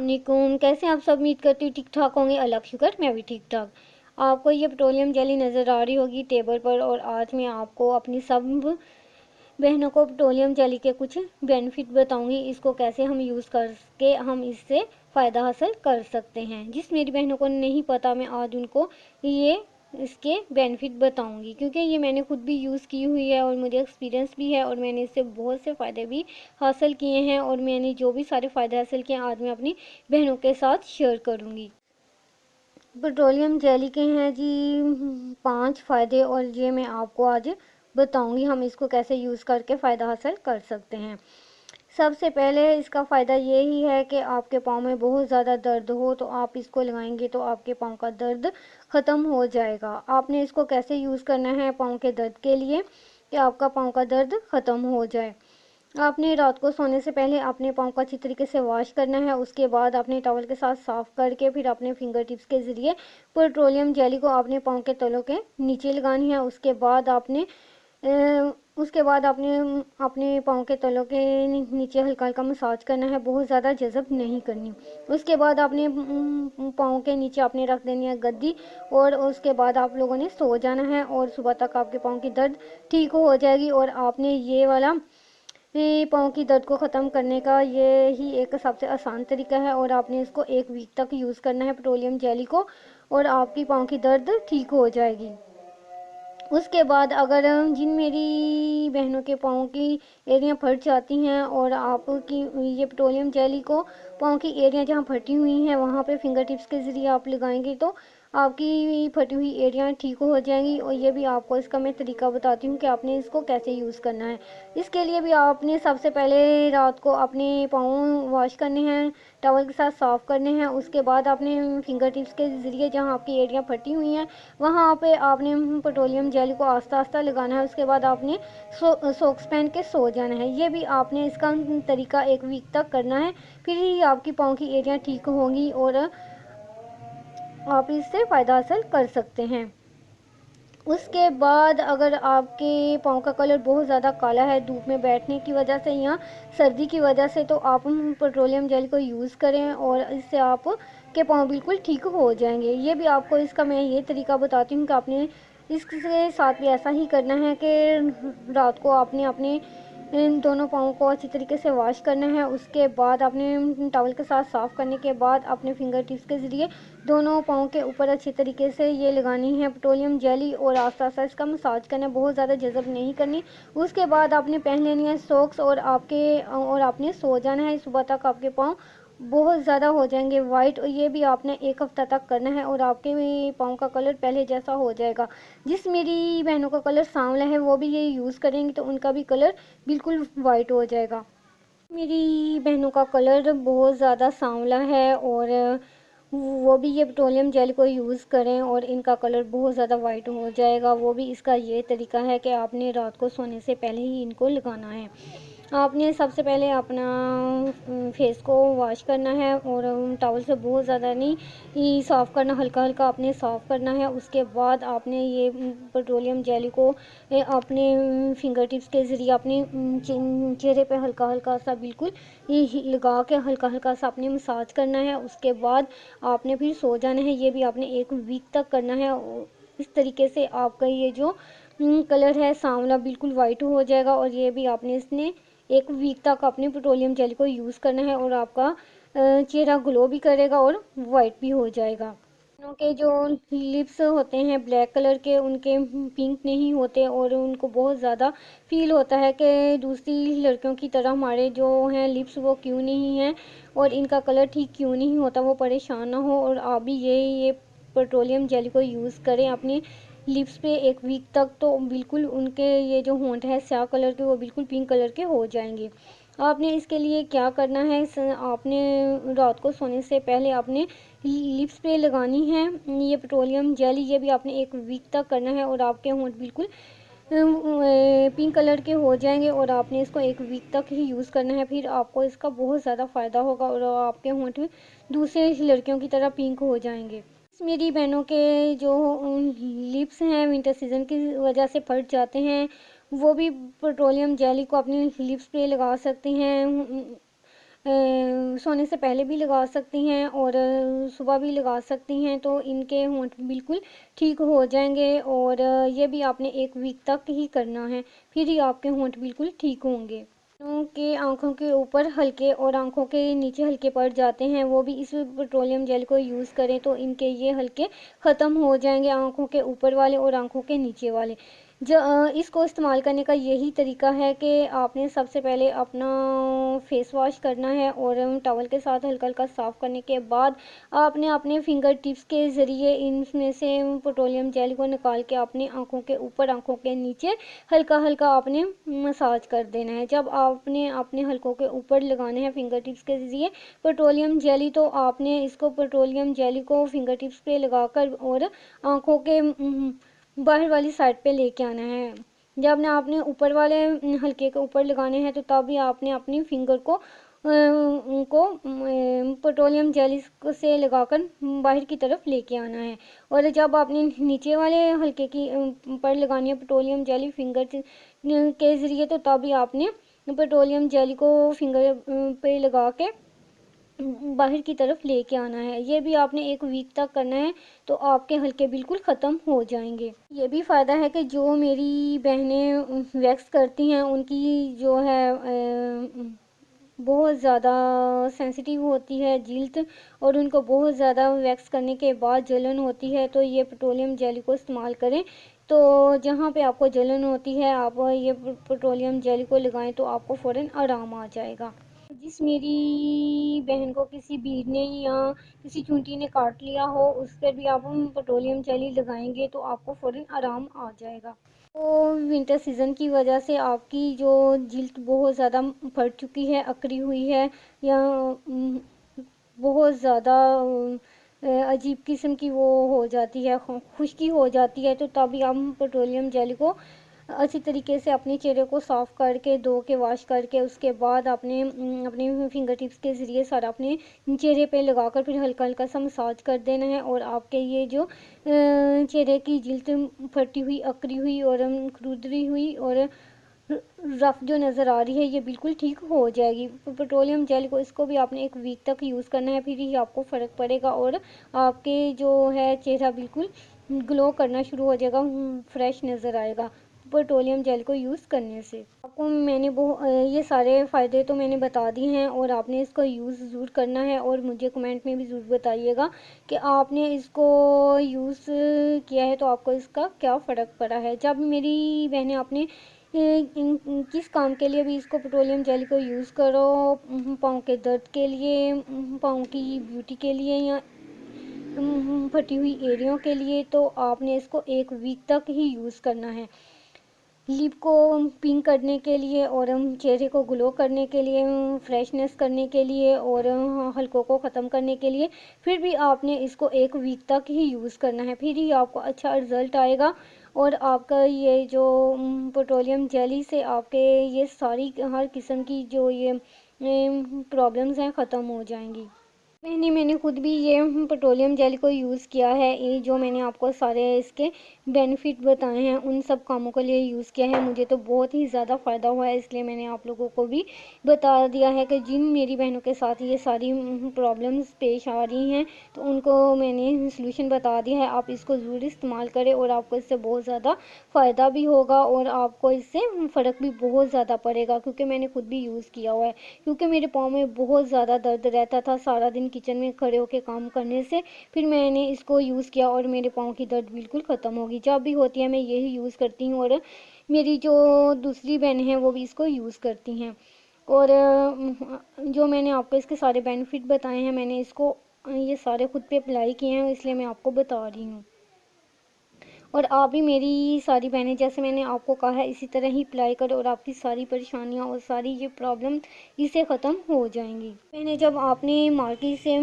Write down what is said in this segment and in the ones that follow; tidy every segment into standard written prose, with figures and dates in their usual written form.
अस्सलामुअलैकुम। कैसे आप सब? उम्मीद करती हूँ ठीक ठाक होंगे। अल्लाह का शुक्र, मैं भी ठीक ठाक। आपको ये पेट्रोलियम जेली नज़र आ रही होगी टेबल पर, और आज मैं आपको अपनी सब बहनों को पेट्रोलियम जेली के कुछ बेनिफिट बताऊंगी। इसको कैसे हम यूज़ करके हम इससे फ़ायदा हासिल कर सकते हैं। जिस मेरी बहनों को नहीं पता, मैं आज उनको ये इसके बेनिफिट बताऊंगी, क्योंकि ये मैंने खुद भी यूज़ की हुई है और मुझे एक्सपीरियंस भी है, और मैंने इससे बहुत से फ़ायदे भी हासिल किए हैं। और मैंने जो भी सारे फ़ायदे हासिल किए आज मैं अपनी बहनों के साथ शेयर करूंगी। पेट्रोलियम जेली के हैं जी 5 फ़ायदे, और ये मैं आपको आज बताऊंगी हम इसको कैसे यूज़ करके फ़ायदा हासिल कर सकते हैं। सबसे पहले इसका फ़ायदा ये ही है कि आपके पाँव में बहुत ज़्यादा दर्द हो तो आप इसको लगाएंगे तो आपके पाँव का दर्द ख़त्म हो जाएगा। आपने इसको कैसे यूज़ करना है पाँव के दर्द के लिए कि आपका पाँव का दर्द ख़त्म हो जाए। आपने रात को सोने से पहले अपने पाँव को अच्छी तरीके से वॉश करना है। उसके बाद अपने टॉवल के साथ साफ़ करके फिर अपने फिंगर टिप्स के ज़रिए पेट्रोलियम जेली को अपने पाँव के तलों के नीचे लगानी है। उसके बाद आपने अपने पाँव के तलों के नीचे हल्का हल्का मसाज करना है, बहुत ज़्यादा जज़ब नहीं करनी। उसके बाद आपने पाँव के नीचे आपने रख देनी है गद्दी, और उसके बाद आप लोगों ने सो जाना है, और सुबह तक आपके पाँव की दर्द ठीक हो जाएगी। और आपने ये वाला पाँव की दर्द को ख़त्म करने का ये ही एक सबसे आसान तरीका है, और आपने इसको 1 वीक तक यूज़ करना है पेट्रोलियम जेली को, और आपकी पाँव की दर्द ठीक हो जाएगी। उसके बाद अगर जिन मेरी बहनों के पाँव की एरियाँ फट जाती हैं और आपकी ये पेट्रोलियम जेली को पाँव की एरिया जहाँ फटी हुई हैं वहाँ पे फिंगर टिप्स के ज़रिए आप लगाएंगे तो आपकी फटी हुई एरियाँ ठीक हो जाएंगी। और ये भी आपको इसका मैं तरीका बताती हूँ कि आपने इसको कैसे यूज़ करना है। इसके लिए भी आपने सबसे पहले रात को अपने पाँव वॉश करने हैं, टॉवल के साथ साफ़ करने हैं। उसके बाद आपने फिंगर टिप्स के ज़रिए जहाँ आपकी एरिया फटी हुई हैं वहाँ पे आपने पेट्रोलियम जेली को आस्ता आस्ता लगाना है। उसके बाद आपने सॉक्स पहन के सो जाना है। ये भी आपने इसका तरीका 1 वीक तक करना है, फिर ही आपकी पाँव की एरिया ठीक होंगी और आप इससे फ़ायदा हासिल कर सकते हैं। उसके बाद अगर आपके पाँव का कलर बहुत ज़्यादा काला है धूप में बैठने की वजह से या सर्दी की वजह से, तो आप पेट्रोलियम जेल को यूज़ करें और इससे आप के पाँव बिल्कुल ठीक हो जाएंगे। ये भी आपको इसका मैं ये तरीका बताती हूँ कि आपने इसके साथ भी ऐसा ही करना है कि रात को आपने अपने इन दोनों पाँव को अच्छी तरीके से वॉश करना है। उसके बाद आपने टॉवल के साथ साफ़ करने के बाद अपने फिंगर टिप्स के ज़रिए दोनों पाँव के ऊपर अच्छी तरीके से ये लगानी है पेट्रोलियम जेली, और आस्ता आस्ता इसका मसाज करना है, बहुत ज़्यादा जज़ब नहीं करनी। उसके बाद आपने पहन लेनी है सॉक्स और आपने सो जाना है। सुबह तक आपके पाँव बहुत ज़्यादा हो जाएंगे वाइट, और ये भी आपने 1 हफ्ता तक करना है और आपके पाँव का कलर पहले जैसा हो जाएगा। जिस मेरी बहनों का कलर सांवला है वो भी ये यूज़ करेंगी तो उनका भी कलर बिल्कुल वाइट हो जाएगा। मेरी बहनों का कलर बहुत ज़्यादा सांवला है और वो भी ये पेट्रोलियम जेल को यूज़ करें और इनका कलर बहुत ज़्यादा वाइट हो जाएगा। वो भी इसका ये तरीका है कि आपने रात को सोने से पहले ही इनको लगाना है। आपने सबसे पहले अपना फेस को वॉश करना है, और टॉवल से बहुत ज़्यादा नहीं साफ़ करना, हल्का हल्का आपने साफ़ करना है। उसके बाद आपने ये पेट्रोलियम जेली को अपने फिंगर टिप्स के ज़रिए अपने चेहरे पे हल्का हल्का सा बिल्कुल लगा के हल्का हल्का सा आपने मसाज करना है। उसके बाद आपने फिर सो जाना है। ये भी आपने 1 वीक तक करना है। इस तरीके से आपका ये जो कलर है सांवला बिल्कुल वाइट हो जाएगा, और ये भी आपने इसने 1 वीक तक अपने पेट्रोलियम जेल को यूज़ करना है, और आपका चेहरा ग्लो भी करेगा और वाइट भी हो जाएगा। के जो लिप्स होते हैं ब्लैक कलर के, उनके पिंक नहीं होते, और उनको बहुत ज़्यादा फील होता है कि दूसरी लड़कियों की तरह हमारे जो हैं लिप्स वो क्यों नहीं हैं और इनका कलर ठीक क्यों नहीं होता, वो परेशान ना हो। और आप भी ये पेट्रोलियम जेल को यूज़ करें अपनी लिप्स पे 1 वीक तक, तो बिल्कुल उनके ये जो होंठ है स्याह कलर के वो बिल्कुल पिंक कलर के हो जाएंगे। आपने इसके लिए क्या करना है, आपने रात को सोने से पहले आपने लिप्स पे लगानी है ये पेट्रोलियम जेली। ये भी आपने 1 वीक तक करना है, और आपके होंठ बिल्कुल पिंक कलर के हो जाएंगे, और आपने इसको 1 वीक तक ही यूज़ करना है। फिर आपको इसका बहुत ज़्यादा फ़ायदा होगा और आपके होंठ दूसरे लड़कियों की तरह पिंक हो जाएंगे। मेरी बहनों के जो लिप्स हैं विंटर सीज़न की वजह से फट जाते हैं, वो भी पेट्रोलियम जेली को अपनी लिप्स पे लगा सकते हैं। सोने से पहले भी लगा सकती हैं और सुबह भी लगा सकती हैं, तो इनके होंठ बिल्कुल ठीक हो जाएंगे। और ये भी आपने 1 वीक तक ही करना है, फिर ही आपके होंठ बिल्कुल ठीक होंगे। के आँखों के ऊपर हल्के और आँखों के नीचे हल्के पड़ जाते हैं, वो भी इस पेट्रोलियम जेल को यूज़ करें तो इनके ये हल्के ख़त्म हो जाएंगे, आँखों के ऊपर वाले और आँखों के नीचे वाले। इसको इस्तेमाल करने का यही तरीका है कि आपने सबसे पहले अपना फेस वॉश करना है और टॉवल के साथ हल्का हल्का साफ़ करने के बाद आपने अपने फिंगर टिप्स के ज़रिए इनमें से पेट्रोलियम जेल को निकाल के अपनी आँखों के ऊपर, आँखों के नीचे हल्का हल्का आपने मसाज कर देना है। जब आपने अपने हल्कों के ऊपर लगाने हैं फिंगर टिप्स के ज़रिए पेट्रोलियम जेली, तो आपने इसको पेट्रोलियम जेली को फिंगर टिप्स पे लगाकर और आँखों के बाहर वाली साइड पे लेके आना है। जब ना आपने ऊपर वाले हल्के के ऊपर लगाने हैं, तो तभी आपने अपनी फिंगर को उनको पेट्रोलियम जेली से लगाकर बाहर की तरफ लेके आना है। और जब आपने नीचे वाले हल्के की पर लगानी है पेट्रोलियम जेली फिंगर के ज़रिए, तो तभी आपने पेट्रोलियम जेली को फिंगर पे लगा के बाहर की तरफ लेके आना है। ये भी आपने 1 वीक तक करना है, तो आपके हल्के बिल्कुल ख़त्म हो जाएंगे। ये भी फ़ायदा है कि जो मेरी बहनें वैक्स करती हैं उनकी जो है बहुत ज़्यादा सेंसिटिव होती है जिल्द, और उनको बहुत ज़्यादा वैक्स करने के बाद जलन होती है, तो ये पेट्रोलियम जेली को इस्तेमाल करें। तो जहाँ पे आपको जलन होती है, आप ये पेट्रोलियम जेली को लगाएं तो आपको फ़ौरन आराम आ जाएगा। जिस मेरी बहन को किसी भीड़ ने या किसी चूंटी ने काट लिया हो, उस पर भी आप पेट्रोलियम जेली लगाएंगे तो आपको फ़ौरन आराम आ जाएगा। तो विंटर सीज़न की वजह से आपकी जो जिल्द बहुत ज़्यादा फट चुकी है, अकड़ी हुई है, या बहुत ज़्यादा अजीब किस्म की वो हो जाती है, खुश्की हो जाती है, तो तभी हम पेट्रोलियम जेली को अच्छी तरीके से अपने चेहरे को साफ़ करके धो के वॉश करके उसके बाद अपने अपने फिंगर टिप्स के ज़रिए सारा अपने चेहरे पे लगाकर फिर हल्का हल्का सा मसाज कर देना है, और आपके ये जो चेहरे की जिल्द फटी हुई, अकड़ी हुई और खुरदरी हुई और रफ़ जो नज़र आ रही है, ये बिल्कुल ठीक हो जाएगी। पेट्रोलियम जेल को इसको भी आपने 1 वीक तक यूज़ करना है, फिर ही आपको फ़र्क पड़ेगा और आपके जो है चेहरा बिल्कुल ग्लो करना शुरू हो जाएगा, फ्रेश नज़र आएगा पेट्रोलियम जेल को यूज़ करने से। आपको मैंने ये सारे फ़ायदे तो मैंने बता दिए हैं, और आपने इसको यूज़ ज़रूर करना है, और मुझे कमेंट में भी ज़रूर बताइएगा कि आपने इसको यूज़ किया है तो आपको इसका क्या फ़र्क पड़ा है। जब मेरी बहनें अपने किस काम के लिए भी इसको पेट्रोलियम जेल को यूज़ करो, पाँव के दर्द के लिए, पाँव की ब्यूटी के लिए, या फटी हुई एरियों के लिए, तो आपने इसको 1 वीक तक ही यूज़ करना है। लिप को पिंक करने के लिए और चेहरे को ग्लो करने के लिए, फ्रेशनेस करने के लिए और हल्कों को ख़त्म करने के लिए, फिर भी आपने इसको 1 वीक तक ही यूज़ करना है, फिर ही आपको अच्छा रिज़ल्ट आएगा, और आपका ये जो पेट्रोलियम जेली से आपके ये सारी हर किस्म की जो ये प्रॉब्लम्स हैं ख़त्म हो जाएंगी। मैंने खुद भी ये पेट्रोलियम जेल को यूज़ किया है। ये जो मैंने आपको सारे इसके बेनिफिट बताए हैं उन सब कामों के लिए यूज़ किया है, मुझे तो बहुत ही ज़्यादा फ़ायदा हुआ है, इसलिए मैंने आप लोगों को भी बता दिया है कि जिन मेरी बहनों के साथ ये सारी प्रॉब्लम्स पेश आ रही हैं, तो उनको मैंने सलूशन बता दिया है। आप इसको ज़रूर इस्तेमाल करें और आपको इससे बहुत ज़्यादा फ़ायदा भी होगा, और आपको इससे फ़र्क भी बहुत ज़्यादा पड़ेगा, क्योंकि मैंने खुद भी यूज़ किया हुआ है। क्योंकि मेरे पाँव में बहुत ज़्यादा दर्द रहता था सारा दिन किचन में खड़े होकर काम करने से, फिर मैंने इसको यूज़ किया और मेरे पाँव की दर्द बिल्कुल ख़त्म हो गई। जब भी होती है मैं यही यूज़ करती हूँ, और मेरी जो दूसरी बहन है वो भी इसको यूज़ करती हैं। और जो मैंने आपको इसके सारे बेनिफिट बताए हैं, मैंने इसको ये सारे खुद पे अप्लाई किए हैं, इसलिए मैं आपको बता रही हूँ। और आप भी मेरी सारी बहनें जैसे मैंने आपको कहा है इसी तरह ही अप्लाई करो, और आपकी सारी परेशानियां और सारी ये प्रॉब्लम इससे ख़त्म हो जाएंगी। मैंने जब आपने मार्केट से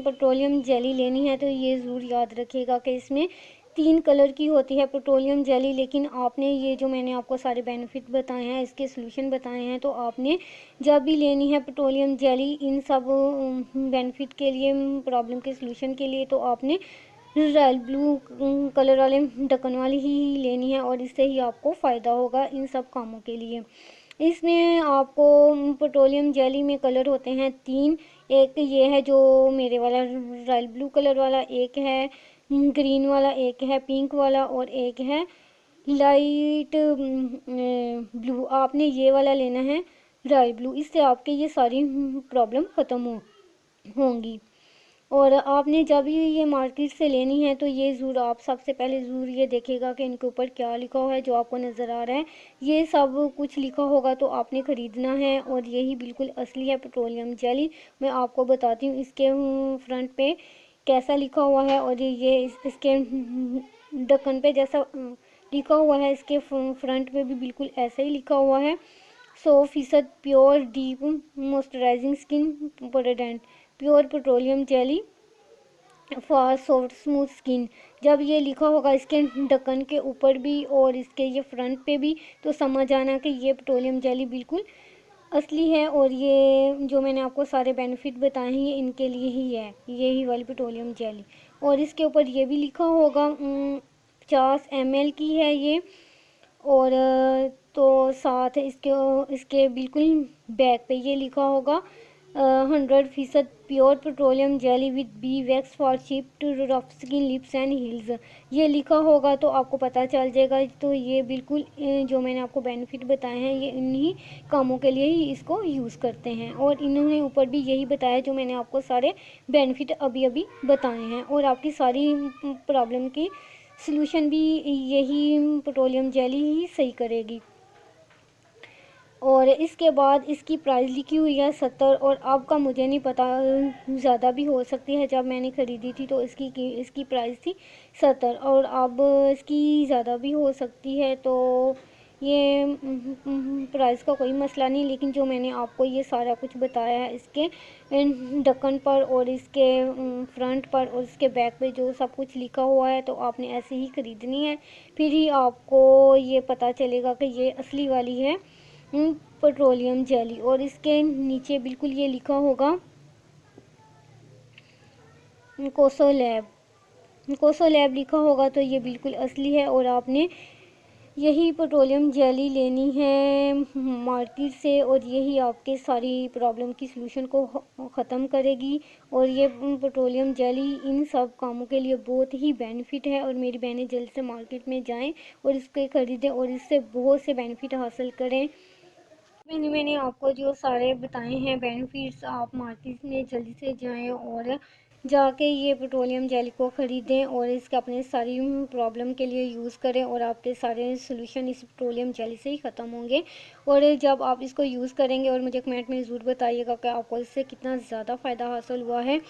पेट्रोलियम जेली लेनी है, तो ये ज़रूर याद रखिएगा कि इसमें 3 कलर की होती है पेट्रोलियम जेली, लेकिन आपने ये जो मैंने आपको सारे बेनिफिट बताए हैं, इसके सलूशन बताए हैं, तो आपने जब भी लेनी है पेट्रोलियम जेली इन सब बेनिफिट के लिए, प्रॉब्लम के सलूशन के लिए, तो आपने रॉयल ब्लू कलर वाले ढक्कन वाली ही लेनी है, और इससे ही आपको फ़ायदा होगा इन सब कामों के लिए। इसमें आपको पेट्रोलियम जेली में कलर होते हैं 3। एक ये है जो मेरे वाला रॉयल ब्लू कलर वाला, एक है ग्रीन वाला, एक है पिंक वाला और एक है लाइट ब्लू। आपने ये वाला लेना है रॉयल ब्लू, इससे आपके ये सारी प्रॉब्लम ख़त्म होंगी। और आपने जब ये मार्केट से लेनी है तो ये ज़रूर आप सबसे पहले ज़रूर ये देखेगा कि इनके ऊपर क्या लिखा हुआ है। जो आपको नज़र आ रहा है ये सब कुछ लिखा होगा तो आपने ख़रीदना है, और यही बिल्कुल असली है पेट्रोलियम जेली। मैं आपको बताती हूँ इसके फ्रंट पे कैसा लिखा हुआ है, और ये इसके ढक्कन पे जैसा लिखा हुआ है, इसके फ्रंट पे भी बिल्कुल ऐसा ही लिखा हुआ है। 100% pure deep moisturising skin protectant pure petroleum jelly for soft smooth skin. जब ये लिखा होगा इसके ढक्कन के ऊपर भी और इसके ये फ्रंट पे भी, तो समझ आना कि ये पेट्रोलियम जेली बिल्कुल असली है। और ये जो मैंने आपको सारे बेनिफिट बताए हैं ये इनके लिए ही है, यही वाली पेट्रोलियम जेली। और इसके ऊपर ये भी लिखा होगा 50 ml की है ये। और तो साथ इसके इसके बिल्कुल बैक पे ये लिखा होगा 100% pure petroleum jelly with bee wax for chip to rough skin lips and heels. ये लिखा होगा तो आपको पता चल जाएगा। तो ये बिल्कुल जो मैंने आपको बेनिफिट बताए हैं ये इन्हीं कामों के लिए ही इसको यूज़ करते हैं। और इन्होंने ऊपर भी यही बताया जो मैंने आपको सारे बेनिफिट अभी अभी बताए हैं। और आपकी सारी प्रॉब्लम की सलूशन भी यही पेट्रोलियम जेली ही सही करेगी। और इसके बाद इसकी प्राइस लिखी हुई है 70, और अब का मुझे नहीं पता, ज़्यादा भी हो सकती है। जब मैंने ख़रीदी थी तो इसकी प्राइस थी 70, और अब इसकी ज़्यादा भी हो सकती है। तो ये प्राइस का कोई मसला नहीं, लेकिन जो मैंने आपको ये सारा कुछ बताया है इसके ढक्कन पर और इसके फ्रंट पर और इसके बैक पे जो सब कुछ लिखा हुआ है, तो आपने ऐसे ही ख़रीदनी है। फिर ही आपको ये पता चलेगा कि ये असली वाली है पेट्रोलियम जेली। और इसके नीचे बिल्कुल ये लिखा होगा कोसो लैब लिखा होगा, तो ये बिल्कुल असली है। और आपने यही पेट्रोलियम जेली लेनी है मार्केट से, और यही आपके सारी प्रॉब्लम की सलूशन को ख़त्म करेगी। और ये पेट्रोलियम जेली इन सब कामों के लिए बहुत ही बेनिफिट है। और मेरी बहनें जल्द से मार्केट में जाएं और इसके ख़रीदें और इससे बहुत से बेनिफिट हासिल करें। मैंने आपको जो सारे बताए हैं बेनिफिट्स, आप मार्केट में जल्दी से जाएं और जाके ये पेट्रोलियम जेली को ख़रीदें और इसके अपने सारी प्रॉब्लम के लिए यूज़ करें, और आपके सारे सलूशन इस पेट्रोलियम जेली से ही ख़त्म होंगे। और जब आप इसको यूज़ करेंगे और मुझे कमेंट में ज़रूर बताइएगा कि आपको इससे कितना ज़्यादा फ़ायदा हासिल हुआ है।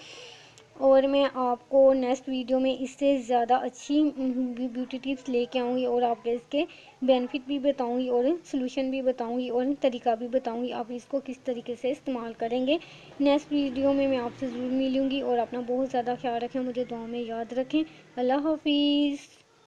और मैं आपको नेक्स्ट वीडियो में इससे ज़्यादा अच्छी ब्यूटी टिप्स लेके आऊँगी, और आपके इसके बेनिफिट भी बताऊँगी और सलूशन भी बताऊँगी और तरीका भी बताऊँगी आप इसको किस तरीके से इस्तेमाल करेंगे। नेक्स्ट वीडियो में मैं आपसे ज़रूर मिलूँगी, और अपना बहुत ज़्यादा ख्याल रखें, मुझे दुआ में याद रखें। अल्लाह हाफिज़।